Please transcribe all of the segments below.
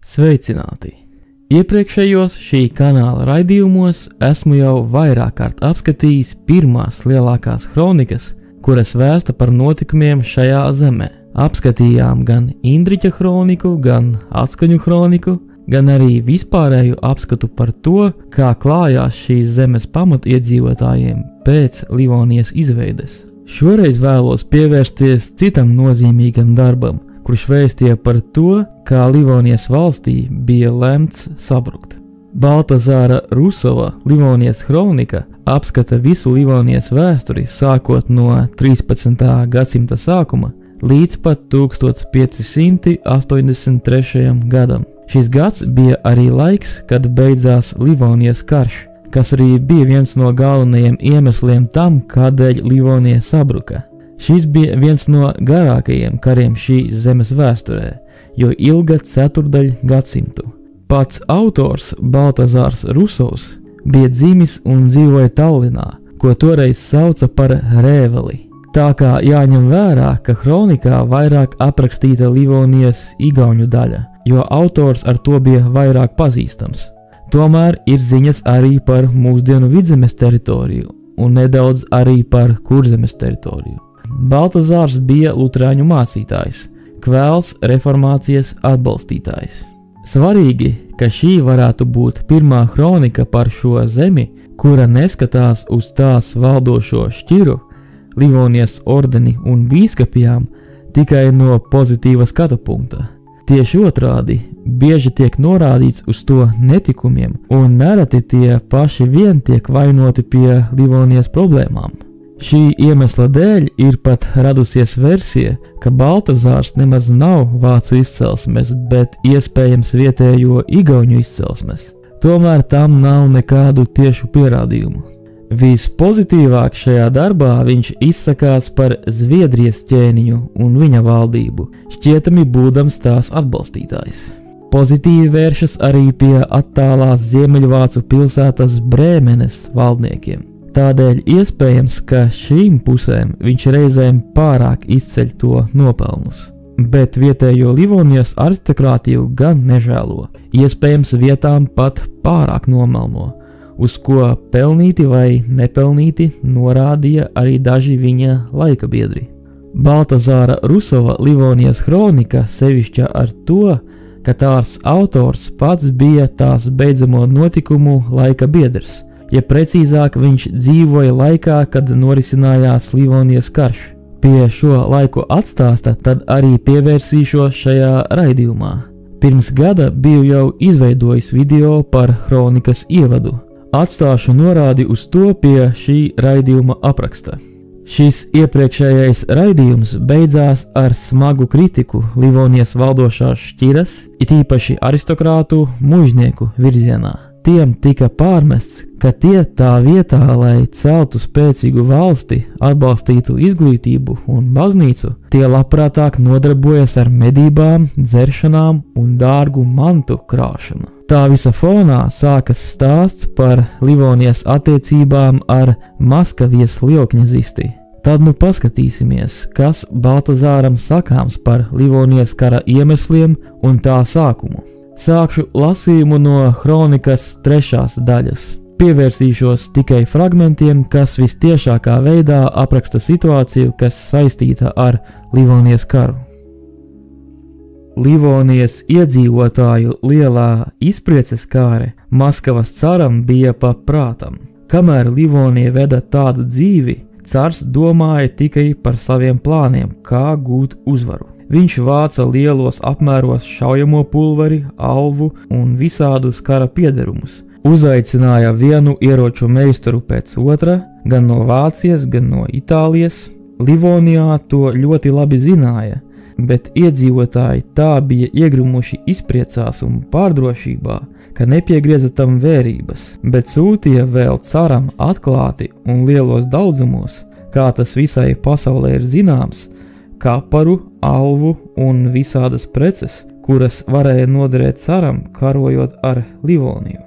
Sveicināti! Iepriekšējos šī kanāla raidījumos esmu jau vairāk kārt apskatījis pirmās lielākās kronikas, kuras vēsta par notikumiem šajā zemē. Apskatījām gan Indriķa kroniku, gan Atskaņu kroniku, gan arī vispārēju apskatu par to, kā klājās šīs zemes pamatiedzīvotājiem pēc Livonijas izveides. Šoreiz vēlos pievērsties citam nozīmīgam darbam, kurš vēstīja par to, kā Livonijas valstī bija lemts sabrukt. Baltazāra Rusova Livonijas kronika apskata visu Livonijas vēsturi sākot no 13. gadsimta sākuma līdz pat 1583. gadam. Šis gads bija arī laiks, kad beidzās Livonijas karš, kas arī bija viens no galvenajiem iemesliem tam, kādēļ Livonija sabruka. Šis bija viens no garākajiem kariem šīs zemes vēsturē, jo ilga ceturdaļu gadsimtu. Pats autors Baltazārs Rusovs bija dzimis un dzīvoja Tallinā, ko toreiz sauca par Rēveli. Tā kā jāņem vērā, ka kronikā vairāk aprakstīta Livonijas igauņu daļa, jo autors ar to bija vairāk pazīstams. Tomēr ir ziņas arī par mūsdienu Vidzemes teritoriju un nedaudz arī par Kurzemes teritoriju. Baltazārs bija luterāņu mācītājs, Kvēls reformācijas atbalstītājs. Svarīgi, ka šī varētu būt pirmā kronika par šo zemi, kura neskatās uz tās valdošo šķiru, Livonijas ordeni un bīskapijām tikai no pozitīva skatu punkta. Tieši otrādi, bieži tiek norādīts uz to netikumiem, un nereti tie paši vien tiek vainoti pie Livonijas problēmām. Šī iemesla dēļ ir pat radusies versija, ka Baltazārs nemaz nav vācu izcelsmes, bet iespējams vietējo igauņu izcelsmes. Tomēr tam nav nekādu tiešu pierādījumu. Vispozitīvāk šajā darbā viņš izsakās par Zviedrijas ķēniņu un viņa valdību, šķietami būdams tās atbalstītājs. Pozitīvi vēršas arī pie attālās ziemeļvācu pilsētas Brēmenes valdniekiem. Tādēļ iespējams, ka šīm pusēm viņš reizēm pārāk izceļ to nopelnus. Bet vietējo Livonijas aristokrātiju gan nežēlo, iespējams vietām pat pārāk nomelno, uz ko pelnīti vai nepelnīti norādīja arī daži viņa laika biedri. Baltazāra Rusova Livonijas kronika sevišķa ar to, ka tās autors pats bija tās beidzamo notikumu laika biedrs, ja precīzāk viņš dzīvoja laikā, kad norisinājās Livonijas karš. Pie šo laiku atstāsta tad arī pievērsīšos šajā raidījumā. Pirms gada biju jau izveidojis video par kronikas ievadu. Atstāšu norādi uz to pie šī raidījuma apraksta. Šis iepriekšējais raidījums beidzās ar smagu kritiku Livonijas valdošās šķiras, it īpaši aristokrātu mužnieku virzienā. Tiem tika pārmests, ka tie tā vietā, lai celtu spēcīgu valsti, atbalstītu izglītību un baznīcu, tie labprātāk nodarbojas ar medībām, dzeršanām un dārgu mantu krāšanu. Tā visa fonā sākas stāsts par Livonijas attiecībām ar Maskavijas lielkņazisti. Tad nu paskatīsimies, kas Baltazāram sakāms par Livonijas kara iemesliem un tā sākumu. Sākšu lasījumu no kronikas 3. daļas. Pievērsīšos tikai fragmentiem, kas vistiešākā veidā apraksta situāciju, kas saistīta ar Livonijas karu. Livonijas iedzīvotāju lielā izprieces kāre Maskavas caram bija pa prātam. Kamēr Livonija veda tādu dzīvi, cars domāja tikai par saviem plāniem, kā gūt uzvaru. Viņš vāca lielos apmēros šaujamo pulveri, alvu un visādus kara piederumus. Uzaicināja vienu ieroču meistaru pēc otra, gan no Vācijas, gan no Itālijas. Livonijā to ļoti labi zināja, bet iedzīvotāji tā bija iegrumuši izpriecās un pārdrošībā, ka nepiegrieza tam vērības, bet sūtīja vēl caram atklāti un lielos daudzumos, kā tas visai pasaulē ir zināms, kaparu, alvu un visādas preces, kuras varēja noderēt caram, karojot ar Livoniju.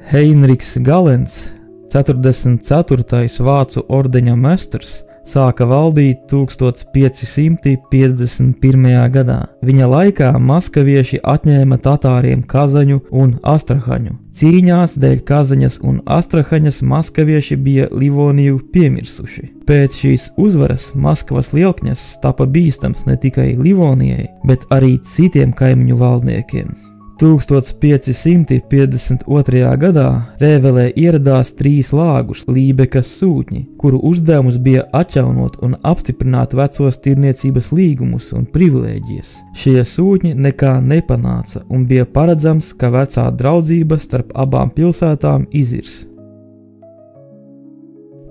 Heinrichs Galens, 44. vācu ordeņa mestrs, sāka valdīt 1551. gadā. Viņa laikā maskavieši atņēma tatāriem Kazaņu un Astrahaņu. Cīņās dēļ Kazaņas un Astrahaņas maskavieši bija Livoniju piemirsuši. Pēc šīs uzvaras Maskavas lielkņazs tapa bīstams ne tikai Livonijai, bet arī citiem kaimiņu valdniekiem. 1552. gadā Rēvelē ieradās 3 lāguš Lībekas sūtņi, kuru uzdevums bija atjaunot un apstiprināt vecos tirniecības līgumus un privilēģijas. Šie sūtņi nekā nepanāca un bija paredzams, ka vecā draudzība starp abām pilsētām izirs.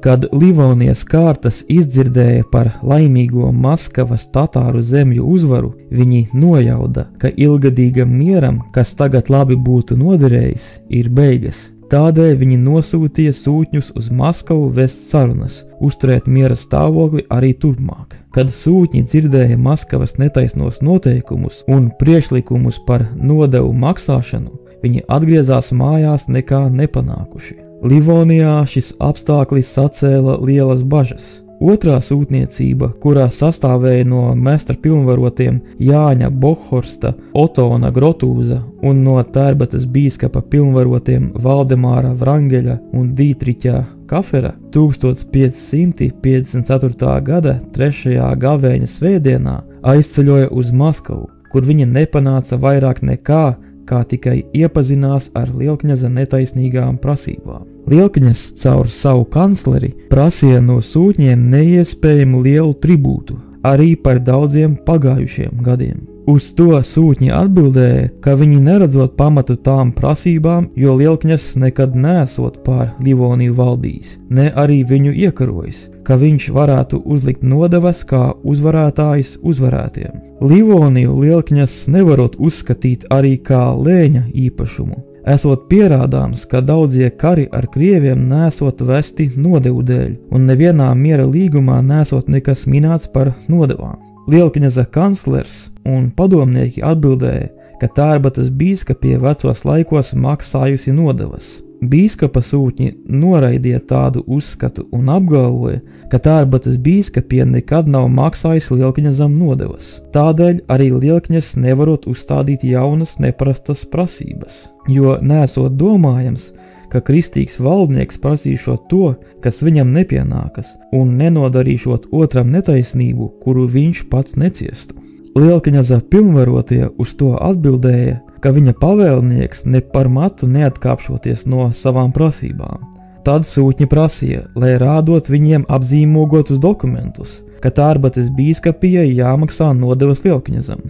Kad Livonijas kārtas izdzirdēja par laimīgo Maskavas tatāru zemju uzvaru, viņi nojauda, ka ilgadīgam mieram, kas tagad labi būtu noderējis, ir beigas. Tādēļ viņi nosūtīja sūtņus uz Maskavu vest sarunas, uzturēt miera stāvokli arī turpmāk. Kad sūtņi dzirdēja Maskavas netaisnos noteikumus un priekšlikumus par nodevu maksāšanu, viņi atgriezās mājās nekā nepanākuši. Livonijā šis apstākļis sacēla lielas bažas. Otrā sūtniecība, kurā sastāvēja no mestra pilnvarotiem Jāņa Bohorsta, Otona Grotūza un no Tērbatas bīskapa pilnvarotiem Valdemāra Vrangeļa un Dītriķa Kafera, 1554. gada 3. gavēņa svētdienā aizceļoja uz Maskavu, kur viņi nepanāca vairāk nekā, kā tikai iepazinās ar lielkņaza netaisnīgām prasībām. Lielkņazs caur savu kancleri prasīja no sūtņiem neiespējamu lielu tribūtu, arī par daudziem pagājušiem gadiem. Uz to sūtņi atbildēja, ka viņi neredzot pamatu tām prasībām, jo lielkņazs nekad neesot pār Livoniju valdījis, ne arī viņu iekarojis, ka viņš varētu uzlikt nodevas kā uzvarētājs uzvarētiem. Livoniju lielkņazs nevarot uzskatīt arī kā lēņa īpašumu, esot pierādāms, ka daudzie kari ar krieviem nesot vesti nodevu dēļ, un nevienā miera līgumā nesot nekas minēts par nodevām. Lielkņaza kanclers un padomnieki atbildēja, ka Tērbatas bīskapie vecos laikos maksājusi nodevas. Bīskapa sūtņi noraidīja tādu uzskatu un apgalvoja, ka Tērbatas bīskapie nekad nav maksājusi lielkņazam nodevas. Tādēļ arī lielkņazs nevarot uzstādīt jaunas neparastas prasības, jo nesot domājams, ka kristīgs valdnieks prasīšot to, kas viņam nepienākas, un nenodarīšot otram netaisnību, kuru viņš pats neciestu. Lielkņaza pilnvarotie uz to atbildēja, ka viņa pavēlnieks ne par matu neatkāpšoties no savām prasībām. Tad sūtņi prasīja, lai rādot viņiem apzīmogotus dokumentus, ka Tērbatas bīskapijai jāmaksā nodevas lielkņazam.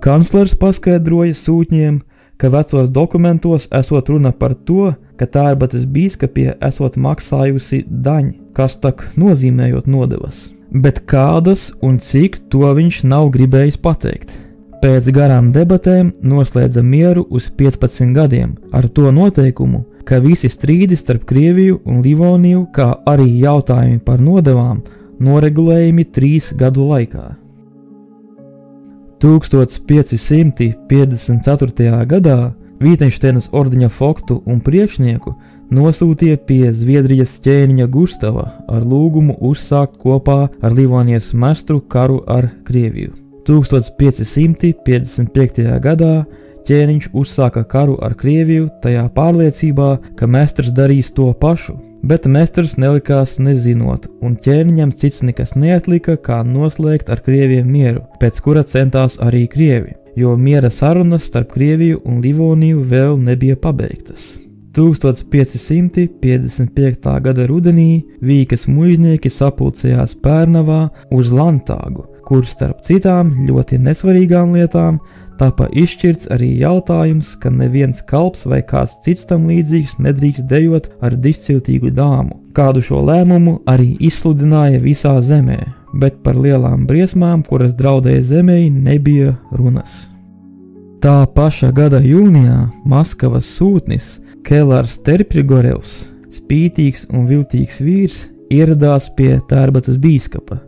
Kanclers paskaidroja sūtņiem, ka vecos dokumentos esot runa par to, ka Tērbatas bīskapie esot maksājusi daņu, kas tak nozīmējot nodevas, bet kādas un cik to viņš nav gribējis pateikt. Pēc garām debatēm noslēdza mieru uz 15 gadiem ar to noteikumu, ka visi strīdi starp Krieviju un Livoniju, kā arī jautājumi par nodevām, noregulējami 3 gadu laikā. 1554. gadā Vītenšteinas ordeņa foktu un priekšnieku nosūtīja pie Zviedrijas ķēniņa Gustava ar lūgumu uzsākt kopā ar Livonijas mestru karu ar Krieviju. 1555. gadā ķēniņš uzsāka karu ar Krieviju tajā pārliecībā, ka mestrs darīs to pašu, bet mestrs nelikās nezinot, un ķēniņam cits nekas neatlika, kā noslēgt ar Krieviem mieru, pēc kura centās arī Krievi, jo miera sarunas starp Krieviju un Livoniju vēl nebija pabeigtas. 1555. gada rudenī Vīkas muiznieki sapulcējās Pērnavā uz Lantāgu, kur starp citām ļoti nesvarīgām lietām tapa izšķirts arī jautājums, ka neviens kalps vai kāds cits tam līdzīgs nedrīkst dejot ar disciltīgu dāmu. Kādu šo lēmumu arī izsludināja visā zemē, bet par lielām briesmām, kuras draudēja zemei, nebija runas. Tā paša gada jūnijā Maskavas sūtnis Kelārs Terpigorevs, spītīgs un viltīgs vīrs, ieradās pie Tērbatas bīskapa.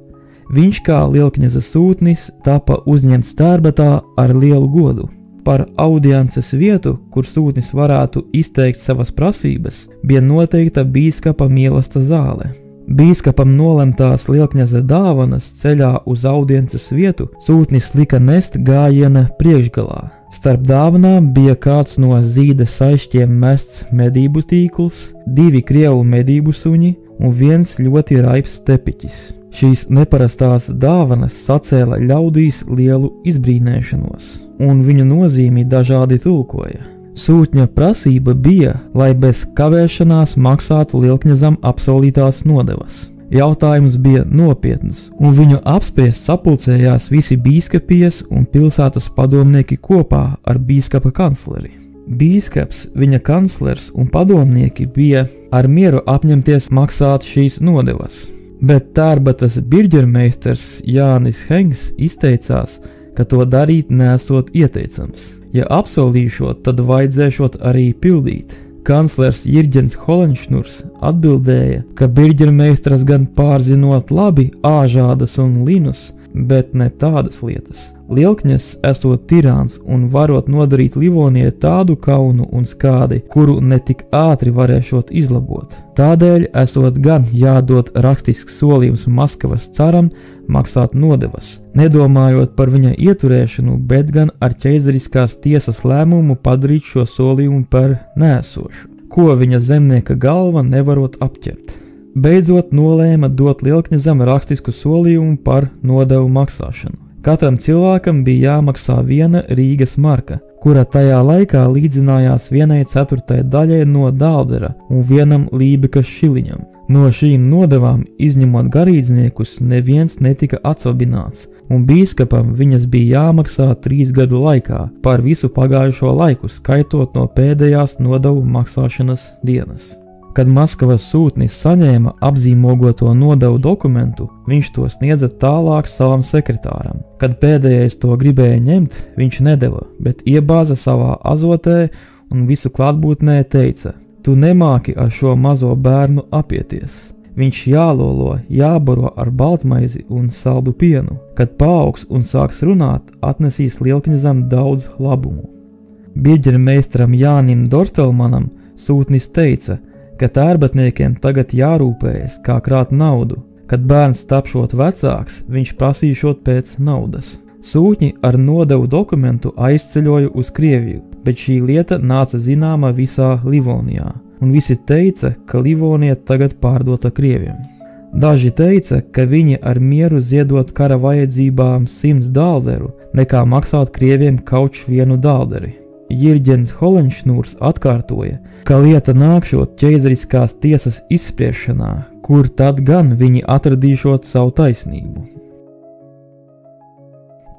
Viņš kā lielkņaza sūtnis tapa uzņemts Tērbatā ar lielu godu. Par audiences vietu, kur sūtnis varētu izteikt savas prasības, bija noteikta bīskapa mīlesta zāle. Bīskapam nolemtās Lielkņaza dāvanas ceļā uz audiences vietu sūtnis lika nest gājiena priekšgalā. Starp dāvanām bija kāds no zīda saišķiem mests medību tīkls, 2 krievu medību suņi un 1 ļoti raibs tepiķis. Šīs neparastās dāvanas sacēla ļaudīs lielu izbrīnēšanos, un viņu nozīmi dažādi tulkoja. Sūtņa prasība bija, lai bez kavēšanās maksātu Lielkņazam apsolītās nodevas. Jautājums bija nopietns, un viņu apspriest sapulcējās visi bīskapijas un pilsētas padomnieki kopā ar bīskapa kancleri. Bīskaps, viņa kanclers un padomnieki bija ar mieru apņemties maksāt šīs nodevas, bet Tērbatas birģermeisters Jānis Hengs izteicās, ka to darīt nesot ieteicams. Ja apsolīšot, tad vajadzēšot arī pildīt. Kanclers Jirģens Holenšnurs atbildēja, ka birģermeistras gan pārzinot labi āžādas un linus, bet ne tādas lietas. Lielkņas esot tirāns un varot nodarīt Livonijai tādu kaunu un skādi, kuru ne tik ātri varēšot izlabot. Tādēļ esot gan jādod rakstisks solījums Maskavas caram maksāt nodevas, nedomājot par viņa ieturēšanu, bet gan ar ķeizariskās tiesas lēmumu padarīt šo solījumu par nēsošu, ko viņa zemnieka galva nevarot apķert. Beidzot nolēma dot Lielkņazam rakstisku solījumu par nodevu maksāšanu. Katram cilvēkam bija jāmaksā 1 Rīgas marka, kura tajā laikā līdzinājās 1/4 daļai no dāldera un 1 lībekas šiliņam. No šīm nodevām, izņemot garīdzniekus, neviens netika atsvabināts, un bīskapam viņas bija jāmaksā 3 gadu laikā par visu pagājušo laiku, skaitot no pēdējās nodevu maksāšanas dienas. Kad Maskavas sūtnis saņēma apzīmogoto nodevu dokumentu, viņš to sniedza tālāk savam sekretāram. Kad pēdējais to gribēja ņemt, viņš nedeva, bet iebāza savā azotē un visu klātbūtnē teica: "Tu nemāki ar šo mazo bērnu apieties. Viņš jālolo, jābaro ar baltmaizi un saldu pienu. Kad paaugs un sāks runāt, atnesīs Lielkņazam daudz labumu." Birģermeistaram Jānim Dorstelmanam sūtnis teica, ka tērbatniekiem tagad jārūpējas, kā krāt naudu. Kad bērns tapšot vecāks, viņš prasīšot pēc naudas. Sūtņi ar nodevu dokumentu aizceļoja uz Krieviju, bet šī lieta nāca zināma visā Livonijā, un visi teica, ka Livonija tagad pārdota Krieviem. Daži teica, ka viņi ar mieru ziedot kara vajadzībām 100 dālderu, nekā maksāt Krieviem kauč 1 dālderi. Jirģens Holenšnurs atkārtoja, ka lieta nākšot ķeizariskās tiesas izspriešanā, kur tad gan viņi atradīšot savu taisnību.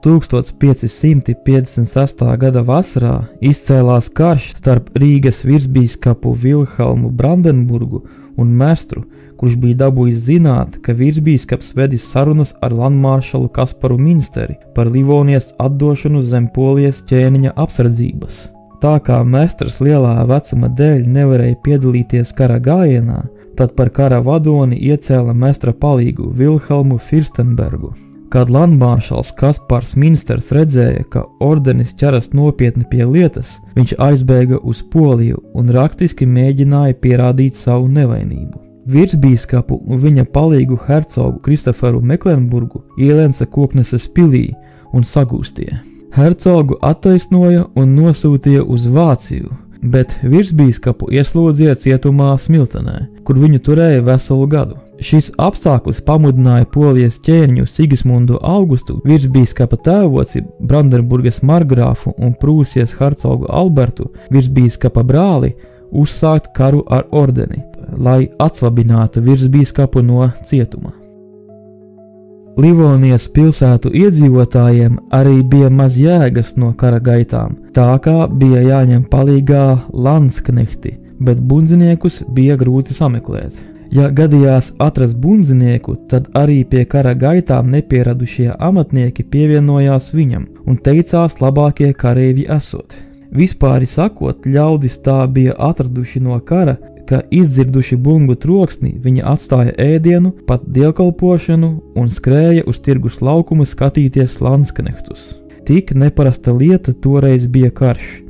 1556. gada vasarā izcēlās karš starp Rīgas virsbīskapu Vilhelmu Brandenburgu un Mestru, kurš bija dabūjis zināt, ka virsbīskaps vedis sarunas ar landmaršalu Kasparu Minsteri par Livonijas atdošanu zem Polijas ķēniņa apsardzības. Tā kā Mestrs lielā vecuma dēļ nevarēja piedalīties kara gājienā, tad par kara vadoni iecēla Mestra palīgu Vilhelmu Firstenbergu. Kad landmaršals Kaspars Minsters redzēja, ka ordenis ķeras nopietni pie lietas, viņš aizbēga uz Poliju un rakstiski mēģināja pierādīt savu nevainību. Virsbīskapu un viņa palīgu hercogu Kristoferu Meklenburgu ielenca Kokneses pilī un sagūstīja. Hercogu attaisnoja un nosūtīja uz Vāciju, bet virsbīskapu ieslodzīja cietumā Smiltenē, kur viņu turēja veselu gadu. Šis apstākļus pamudināja Polijas ķēniņu Sigismundu Augustu, virsbīskapa tēvoci Brandenburgas margrāfu un Prūsijas hercogu Albertu, virsbīskapa brāli, uzsākt karu ar ordeni, lai atsvabinātu virsbīskapu no cietuma. Livonijas pilsētu iedzīvotājiem arī bija maz jēgas no kara gaitām, tā kā bija jāņem palīgā landsknehti, bet bundziniekus bija grūti sameklēt. Ja gadījās atrast bundzinieku, tad arī pie kara gaitām nepieradušie amatnieki pievienojās viņam un teicās labākie kareivji esot. Vispāri sakot, ļaudis tā bija atraduši no kara, ka izdzirduši bungu troksni, viņi atstāja ēdienu, pat dievkalpošanu un skrēja uz tirgus laukumu skatīties landsknehtus. Tik neparasta lieta toreiz bija karš.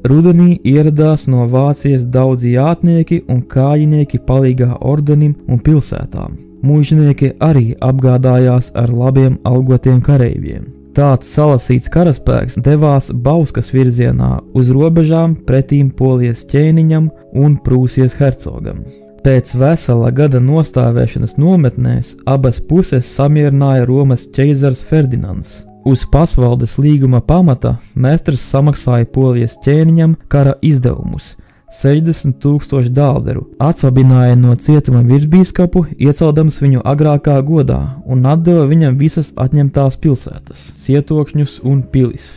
Rudenī ieradās no Vācijas daudzi jātnieki un kājinieki palīgā ordenim un pilsētām. Mužnieki arī apgādājās ar labiem algotiem kareiviem. Tāds salasīts karaspēks devās Bauskas virzienā uz robežām pretīm Polijas ķēniņam un Prūsijas hercogam. Pēc vesela gada nostāvēšanas nometnēs abas puses samierināja Romas ķeizars Ferdinands. Uz pasvaldes līguma pamata mēsters samaksāja Polijas ķēniņam kara izdevumus 60,000 dalderu, atsvabināja no cietuma virsbīskapu, ieceldams viņu agrākā godā un atdeva viņam visas atņemtās pilsētas, cietokšņus un pilis.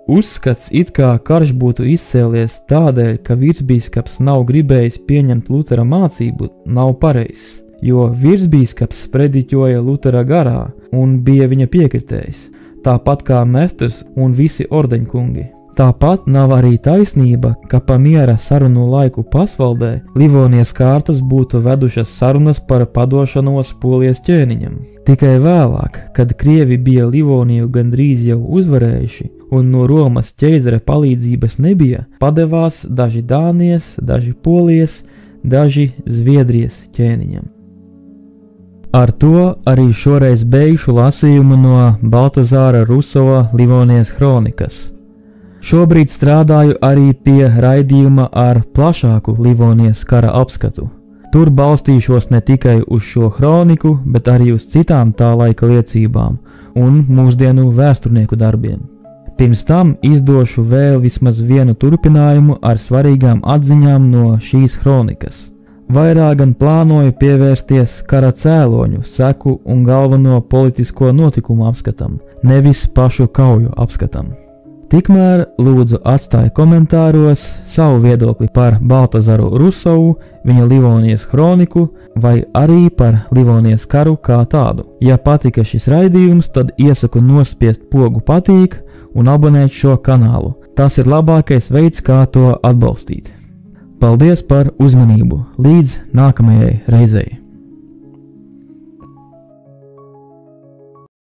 Uzskats, it kā karš būtu izcēlies tādēļ, ka virsbīskaps nav gribējis pieņemt Lutera mācību, nav pareizs, jo virsbīskaps prediķoja Lutera garā un bija viņa piekritējs, tāpat kā mēsters un visi ordeņkungi. Tāpat nav arī taisnība, ka pa miera sarunu laiku pasvaldē Livonijas kārtas būtu vedušas sarunas par padošanos Polijas ķēniņam. Tikai vēlāk, kad krievi bija Livoniju gandrīz jau uzvarējuši un no Romas ķeizara palīdzības nebija, padevās daži Dānijas, daži Polijas, daži Zviedrijas ķēniņam. Ar to arī šoreiz beigšu lasījumu no Baltazāra Rusova Livonijas kronikas. Šobrīd strādāju arī pie raidījuma ar plašāku Livonijas kara apskatu. Tur balstīšos ne tikai uz šo kroniku, bet arī uz citām tā laika liecībām un mūsdienu vēsturnieku darbiem. Pirms tam izdošu vēl vismaz vienu turpinājumu ar svarīgām atziņām no šīs kronikas. Vairāk gan plānoju pievērsties kara cēloņu, seku un galveno politisko notikumu apskatam, nevis pašu kauju apskatam. Tikmēr lūdzu atstāj komentāros savu viedokli par Baltazaru Rusovu, viņa Livonijas kroniku vai arī par Livonijas karu kā tādu. Ja patika šis raidījums, tad iesaku nospiest pogu patīk un abonēt šo kanālu. Tas ir labākais veids, kā to atbalstīt. Paldies par uzmanību! Līdz nākamajai reizei!